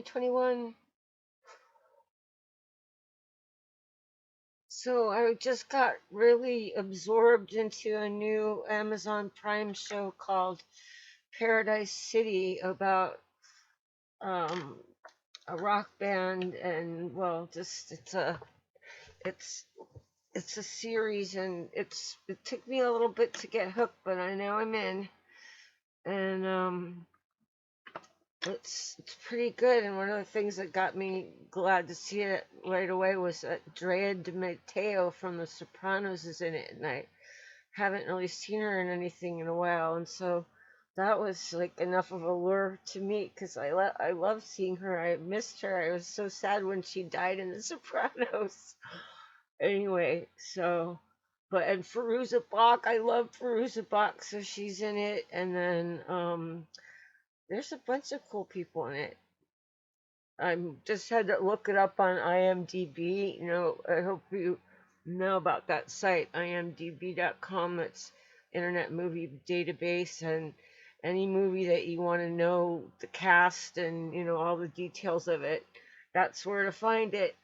2021. So I just got really absorbed into a new Amazon Prime show called Paradise City about um, a rock band, and well, just it's it's a series, and it took me a little bit to get hooked, but I know I'm in, and it's pretty good. And one of the things that got me glad to see it right away was that Drea de Matteo from The Sopranos is in it, and I haven't really seen her in anything in a while, and so that was like enough of a lure to me because I love seeing her. I missed her. I was so sad when she died in The Sopranos. Anyway, so and Fairuza Balk, I love Fairuza Balk, so she's in it, and then there's a bunch of cool people in it. I just had to look it up on IMDb. You know, I hope you know about that site, imdb.com. It's Internet Movie Database, and any movie that you want to know the cast and all the details of it, that's where to find it.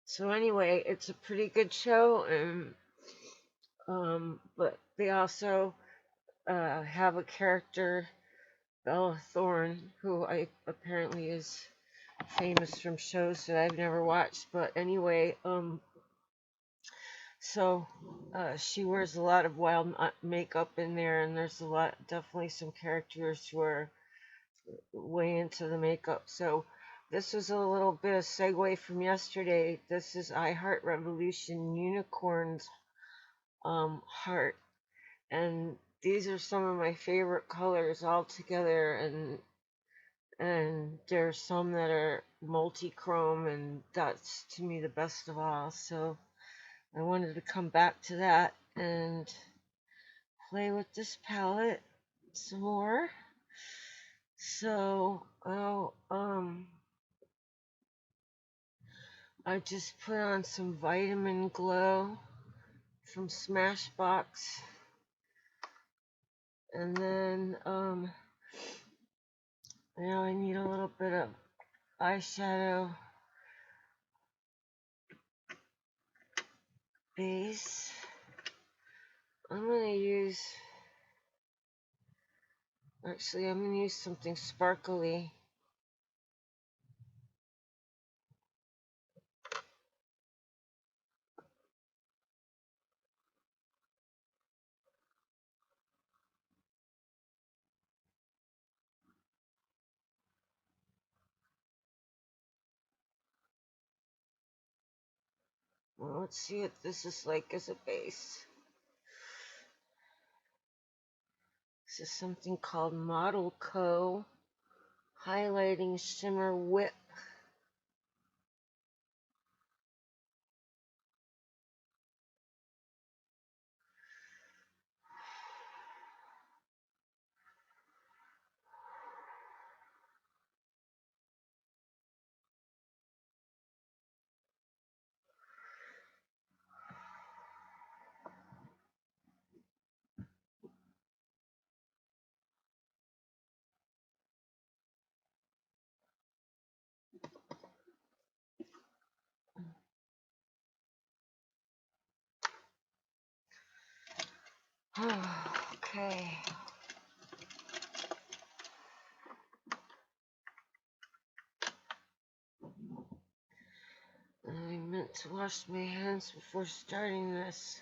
So anyway, it's a pretty good show, and but they also have a character, Bella Thorne, who I apparently is famous from shows that I've never watched. But anyway, so she wears a lot of wild makeup in there, and there's definitely some characters who are way into the makeup. So this was a little bit of segue from yesterday. This is I Heart Revolution Unicorn's heart, and these are some of my favorite colors all together, and there's some that are multi-chrome, and that's to me the best of all. So I wanted to come back to that and play with this palette some more. So I just put on some Vitamin Glow from Smashbox, and then now I need a little bit of eyeshadow base. I'm gonna use something sparkly. Well, let's see what this is like as a base. This is something called Model Co. Highlighting Shimmer Whip. Okay. I meant to wash my hands before starting this.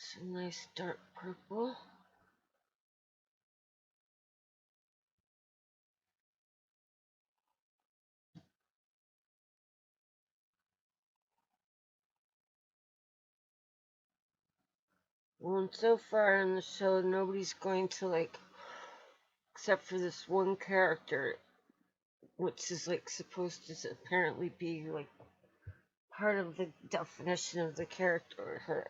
Some nice dark purple. Well, and so far in the show, nobody's going to, like, except for this one character, which is, like, supposed to apparently be, like, part of the definition of the character.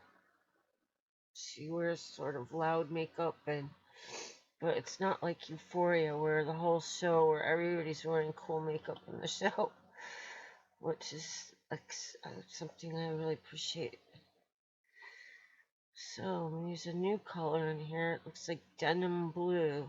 She wears sort of loud makeup, but it's not like Euphoria, where the whole show, where everybody's wearing cool makeup in the show, which is like something I really appreciate. So I'm gonna use a new color in here. It looks like denim blue.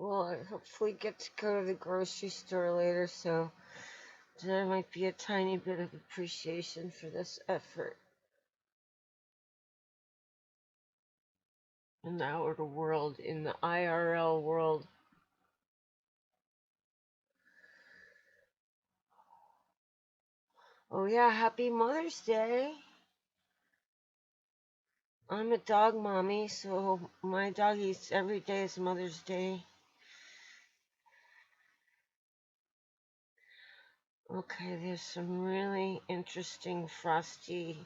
Well, I hopefully get to go to the grocery store later, so there might be a tiny bit of appreciation for this effort in the outer world, in the IRL world. Oh yeah, happy Mother's Day. I'm a dog mommy, so my doggies every day is Mother's Day. Okay, there's some really interesting frosty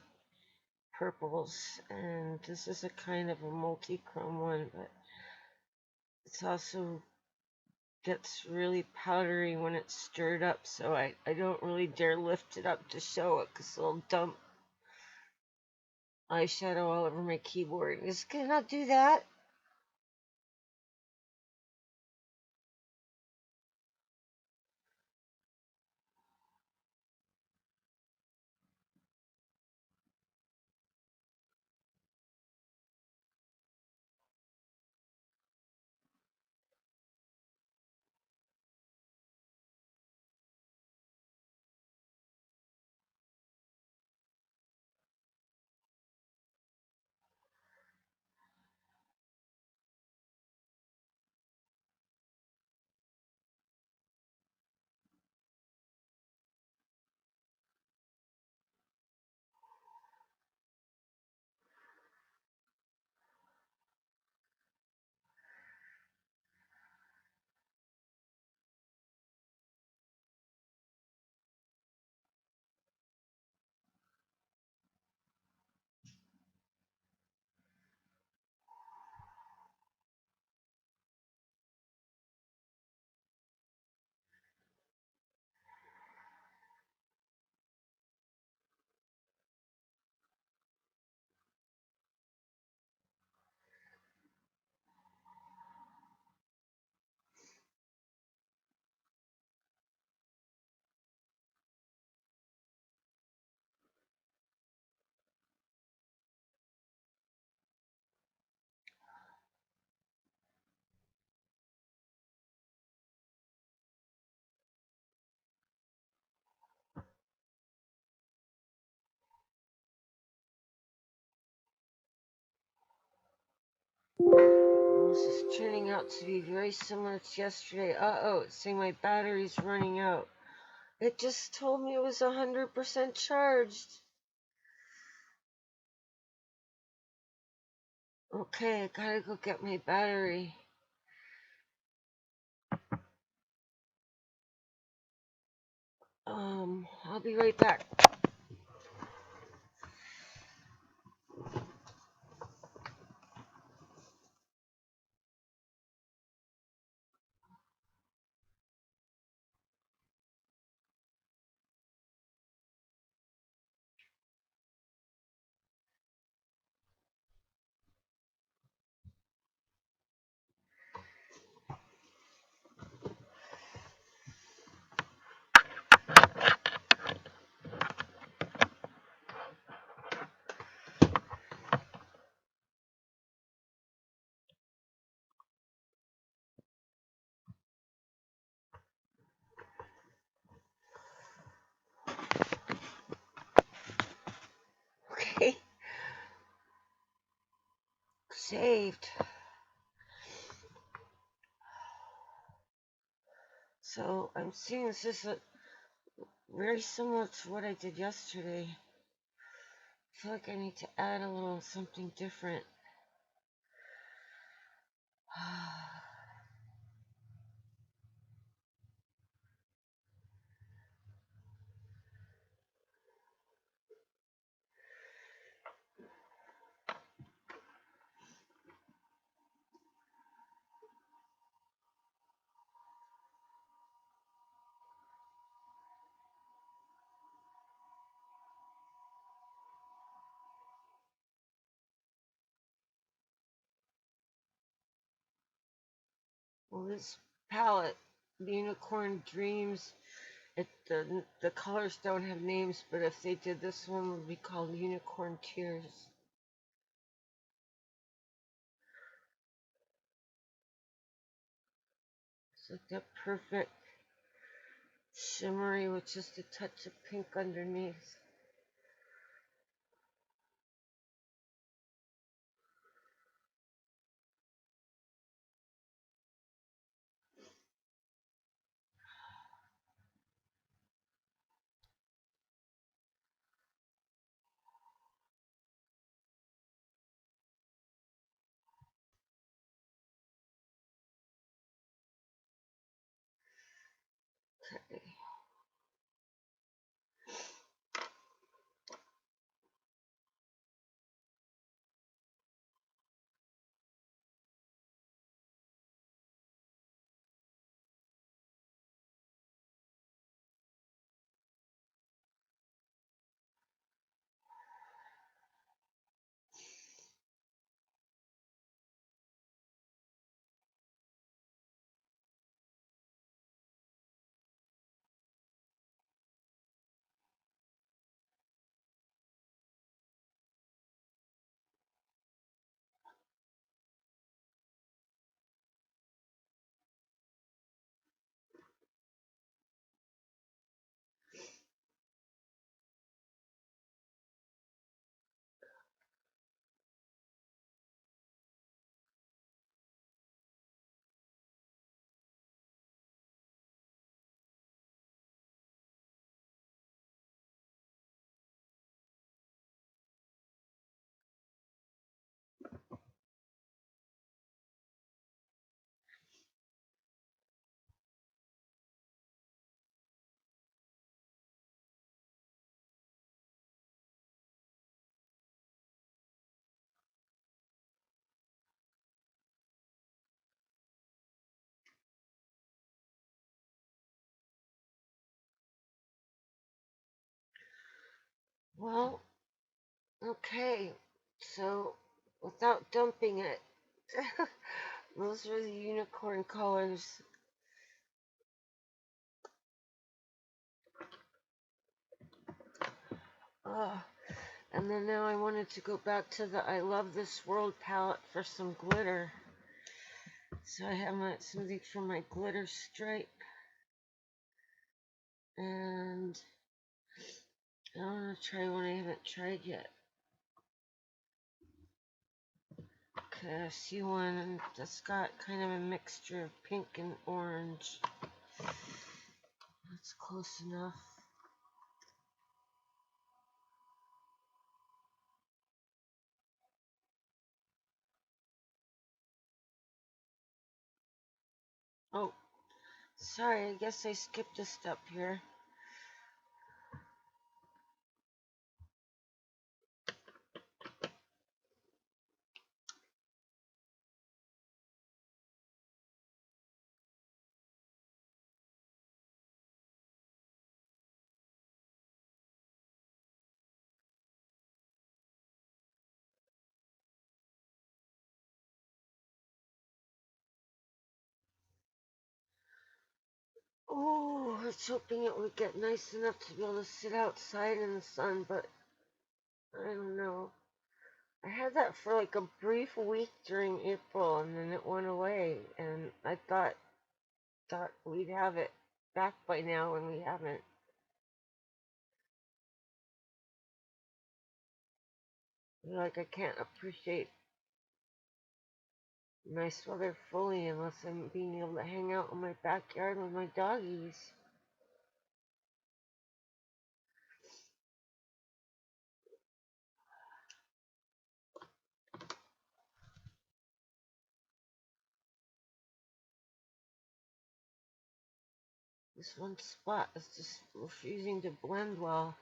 purples, and this is a kind of a multi-chrome one, but it's also gets really powdery when it's stirred up, so I don't really dare lift it up to show it because it'll dump eyeshadow all over my keyboard. Just cannot do that. This is turning out to be very similar to yesterday. Uh-oh, it's saying my battery's running out. It just told me it was 100% charged. Okay, I gotta go get my battery. I'll be right back. saved. So I'm seeing this is very similar to what I did yesterday. I feel like I need to add a little something different. Well, this palette, Unicorn Dreams, the colors don't have names, but if they did this one, it would be called Unicorn Tears. It's like that perfect shimmery with just a touch of pink underneath. Well, okay, so without dumping it, those are the unicorn colors. Uh, and then now I wanted to go back to the I Love This World palette for some glitter. So I have something for my glitter stripe. And I want to try one I haven't tried yet. Okay, I see one that's got kind of a mixture of pink and orange. That's close enough. Oh, sorry, I guess I skipped a step here. Oh, I was hoping it would get nice enough to be able to sit outside in the sun, but I don't know. I had that for like a brief week during April, and then it went away, and I thought we'd have it back by now, and we haven't. Like I can't appreciate nice weather fully unless I'm being able to hang out in my backyard with my doggies. This one spot is just refusing to blend well.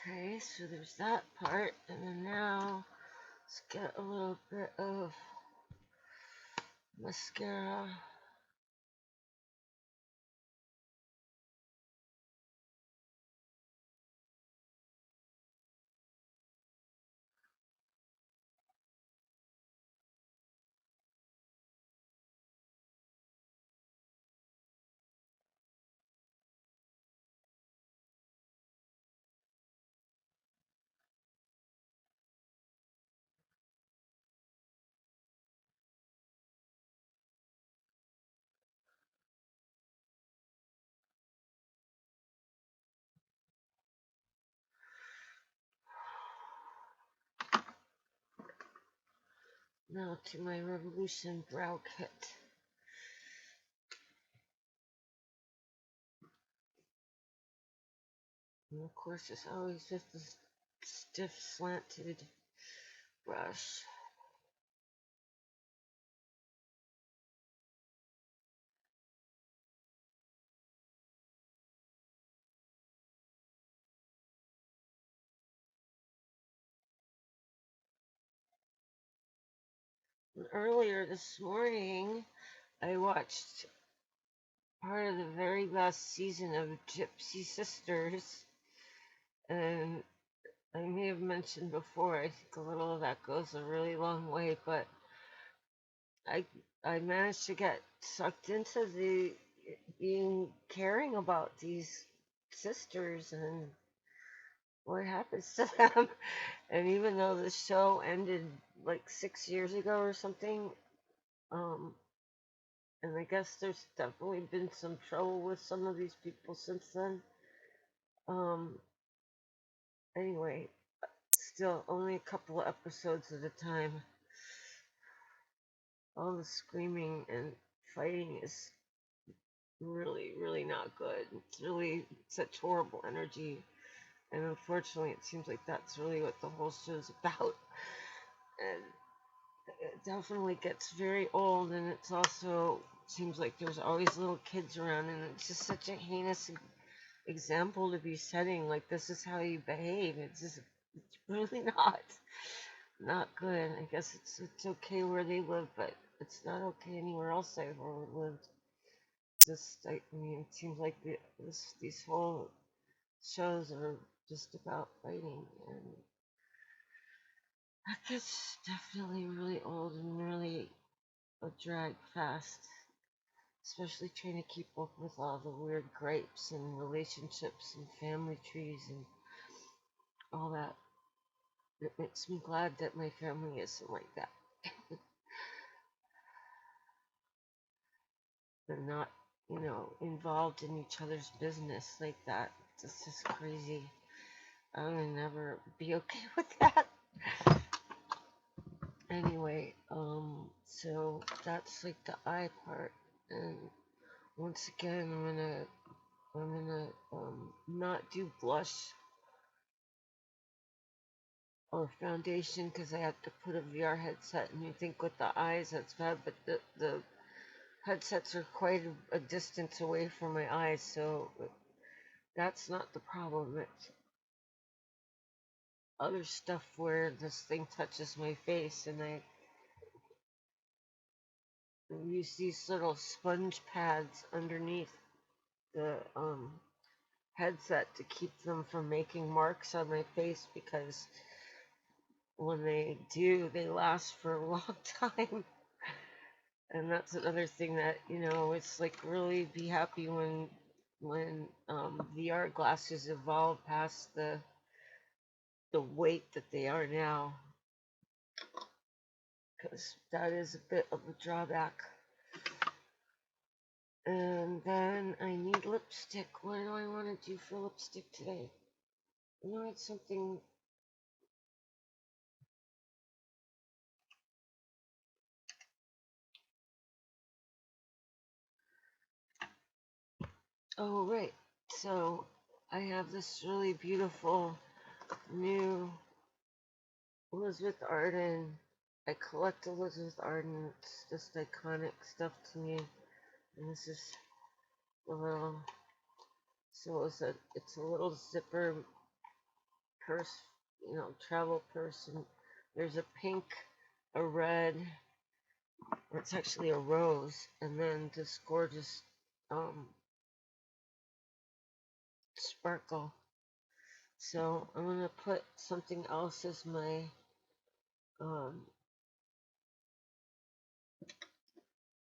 Okay, so there's that part, and then now let's get a little bit of mascara. Now to my Revolution Brow Kit. And of course, it's always with the stiff, slanted brush. And earlier this morning, I watched part of the very last season of Gypsy Sisters, and I may have mentioned before, I think a little of that goes a really long way, but I I managed to get sucked into the being caring about these sisters and what happens to them. And even though the show ended like 6 years ago or something, um, and I guess there's definitely been some trouble with some of these people since then. Um, anyway, still only a couple of episodes at a time. All the screaming and fighting is really, really not good. It's really such horrible energy. And unfortunately, it seems like that's really what the whole show's about. And it definitely gets very old, and it's also seems like there's always little kids around, and it's just such a heinous example to be setting. Like this is how you behave. It's really not good. I guess it's okay where they live, but it's not okay anywhere else I've ever lived. Just I mean, it seems like these whole shows are just about fighting, and that gets definitely really old and really a drag fast, especially trying to keep up with all the weird gripes and relationships and family trees and all that. It makes me glad that my family isn't like that. They're not, involved in each other's business like that. It's just crazy. I would never be okay with that. Anyway, so that's like the eye part, and once again, I'm gonna not do blush or foundation because I have to put a VR headset, and you think with the eyes that's bad, but the headsets are quite a distance away from my eyes, so that's not the problem. It's other stuff where this thing touches my face, and I use these little sponge pads underneath the headset to keep them from making marks on my face because when they do, they last for a long time. And that's another thing that it's like really be happy when VR glasses evolve past the weight that they are now, because that is a bit of a drawback. And then I need lipstick. What do I want to do for lipstick today? I wanted something. Oh, right. So I have this really beautiful new Elizabeth Arden. I collect Elizabeth Arden. It's just iconic stuff to me. And this is a little. So it's a little zipper purse, travel purse, and there's a pink, a red, or it's actually a rose, and then this gorgeous um, sparkle. So I'm gonna put something else as um,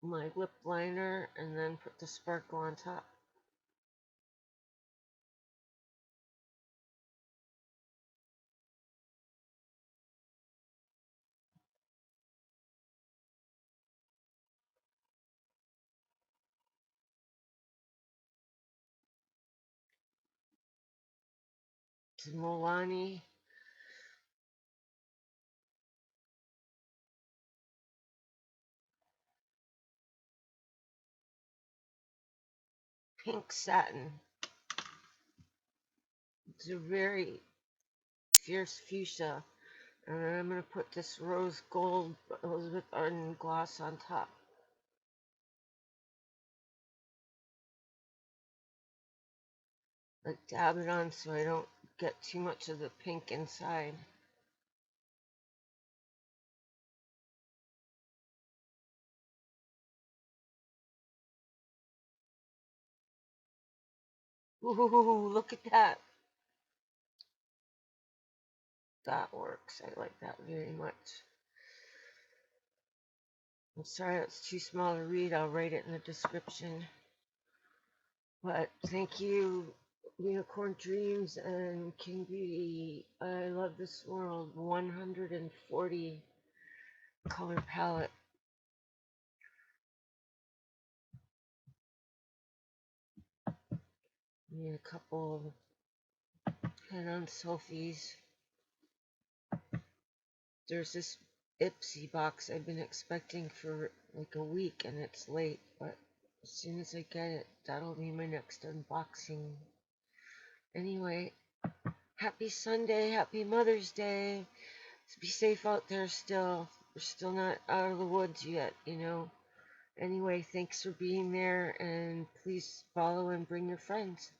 my lip liner, and then put the sparkle on top. It's Milani pink satin. It's a very fierce fuchsia. And then I'm going to put this rose gold Elizabeth Arden gloss on top. Like dab it on so I don't get too much of the pink inside. Ooh, look at that. That works. I like that very much. I'm sorry it's too small to read. I'll write it in the description. But thank you, Unicorn Dreams and King Beauty. I love this world. 140 color palette. Need a couple head-on selfies. There's this Ipsy box I've been expecting for like a week and it's late, but as soon as I get it, that'll be my next unboxing. Anyway, happy Sunday, happy Mother's Day. Be safe out there still. We're still not out of the woods yet. Anyway, thanks for being there and please follow and bring your friends.